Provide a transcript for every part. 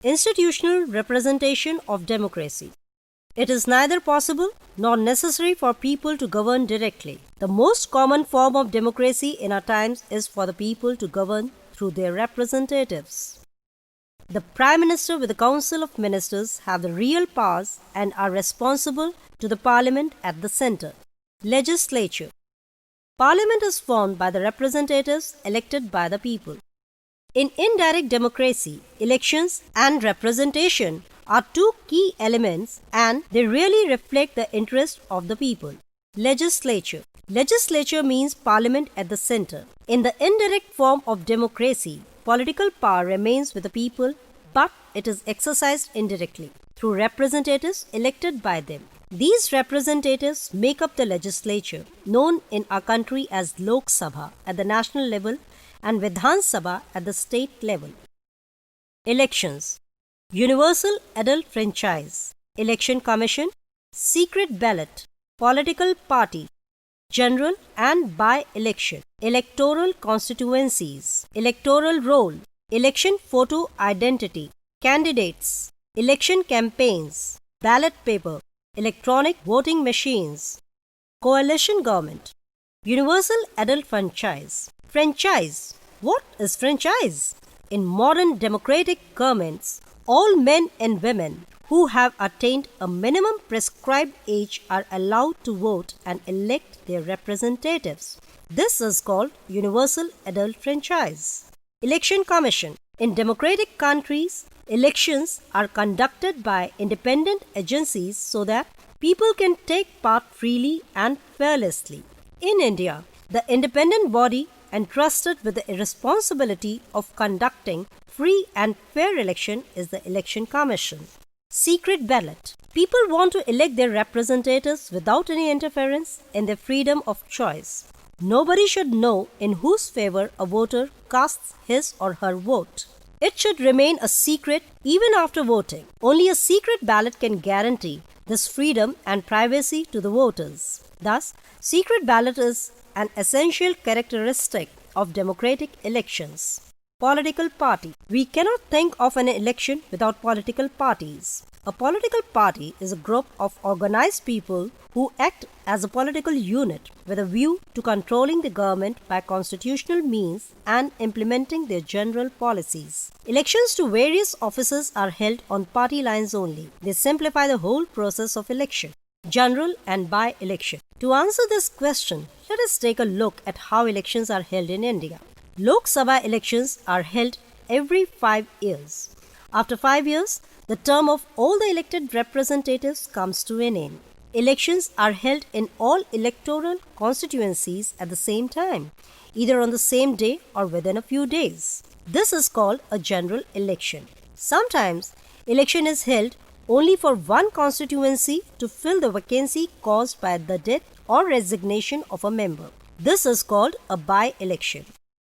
Institutional representation of democracy. It is neither possible nor necessary for people to govern directly. The most common form of democracy in our times is for the people to govern through their representatives. The Prime Minister with the Council of Ministers have the real powers and are responsible to the Parliament at the centre. Legislature. Parliament is formed by the representatives elected by the people. In indirect democracy, elections and representation are two key elements and they really reflect the interest of the people. Legislature. Legislature means parliament at the center. In the indirect form of democracy, political power remains with the people, but it is exercised indirectly through representatives elected by them. These representatives make up the legislature, known in our country as Lok Sabha at the national level and Vidhan Sabha at the state level. Elections. Universal Adult Franchise, Election Commission, Secret Ballot, Political Party, General and By-Election, Electoral Constituencies, Electoral Roll, Election Photo Identity, Candidates, Election Campaigns, Ballot Paper, Electronic Voting Machines, Coalition Government, Universal Adult Franchise. Franchise. What is franchise? In modern democratic governments, all men and women who have attained a minimum prescribed age are allowed to vote and elect their representatives. This is called Universal Adult Franchise. Election Commission. In democratic countries, elections are conducted by independent agencies so that people can take part freely and fearlessly. In India, the independent body entrusted with the responsibility of conducting free and fair election is the Election Commission. Secret ballot. People want to elect their representatives without any interference in their freedom of choice. Nobody should know in whose favor a voter casts his or her vote. It should remain a secret even after voting. Only a secret ballot can guarantee this freedom and privacy to the voters. Thus, secret ballot is an essential characteristic of democratic elections. Political party. We cannot think of an election without political parties. A political party is a group of organized people who act as a political unit with a view to controlling the government by constitutional means and implementing their general policies. Elections to various offices are held on party lines only. They simplify the whole process of election. General and by-election. To answer this question, let us take a look at how elections are held in India. Lok Sabha elections are held every 5 years. After 5 years, the term of all the elected representatives comes to an end. Elections are held in all electoral constituencies at the same time, either on the same day or within a few days. This is called a general election. Sometimes, election is held only for one constituency to fill the vacancy caused by the death or resignation of a member. This is called a by-election.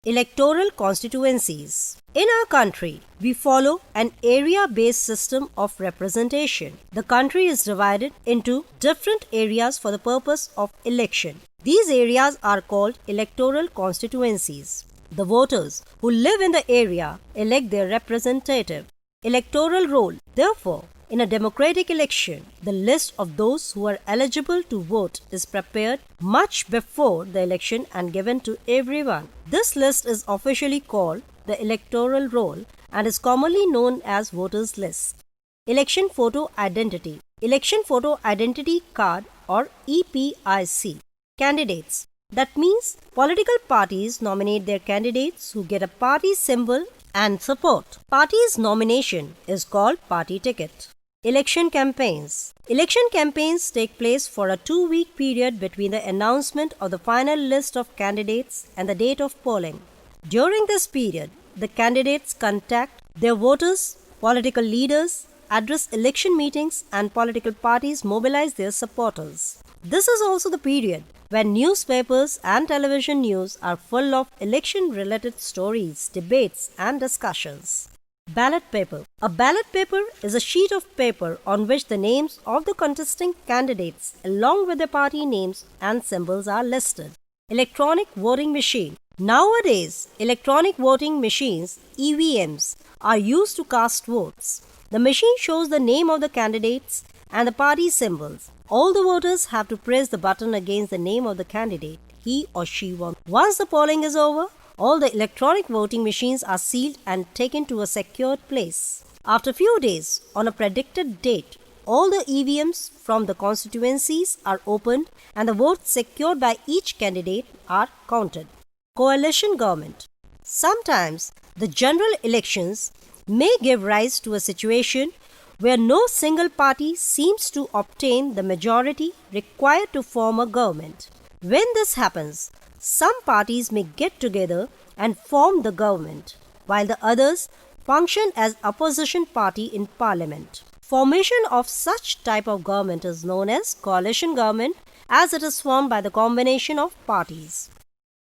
Electoral constituencies. In our country, we follow an area-based system of representation. The country is divided into different areas for the purpose of election. These areas are called electoral constituencies. The voters who live in the area elect their representative. Electoral roll. Therefore, in a democratic election, the list of those who are eligible to vote is prepared much before the election and given to everyone. This list is officially called the electoral roll and is commonly known as voters' list. Election photo identity. Election photo identity card or EPIC. Candidates. That means political parties nominate their candidates who get a party symbol and support. Party's nomination is called party ticket. Election campaigns. Election campaigns take place for a 2-week period between the announcement of the final list of candidates and the date of polling. During this period, the candidates contact their voters, political leaders, address election meetings, and political parties mobilize their supporters. This is also the period when newspapers and television news are full of election-related stories, debates, and discussions. Ballot paper. A ballot paper is a sheet of paper on which the names of the contesting candidates along with their party names and symbols are listed. Electronic voting machine. Nowadays, electronic voting machines (EVMs) are used to cast votes. The machine shows the name of the candidates and the party symbols. All the voters have to press the button against the name of the candidate he or she wants. Once the polling is over, all the electronic voting machines are sealed and taken to a secured place. After a few days, on a predicted date, all the EVMs from the constituencies are opened and the votes secured by each candidate are counted. Coalition government. Sometimes the general elections may give rise to a situation where no single party seems to obtain the majority required to form a government. When this happens, some parties may get together and form the government, while the others function as opposition party in parliament. Formation of such type of government is known as coalition government, as it is formed by the combination of parties.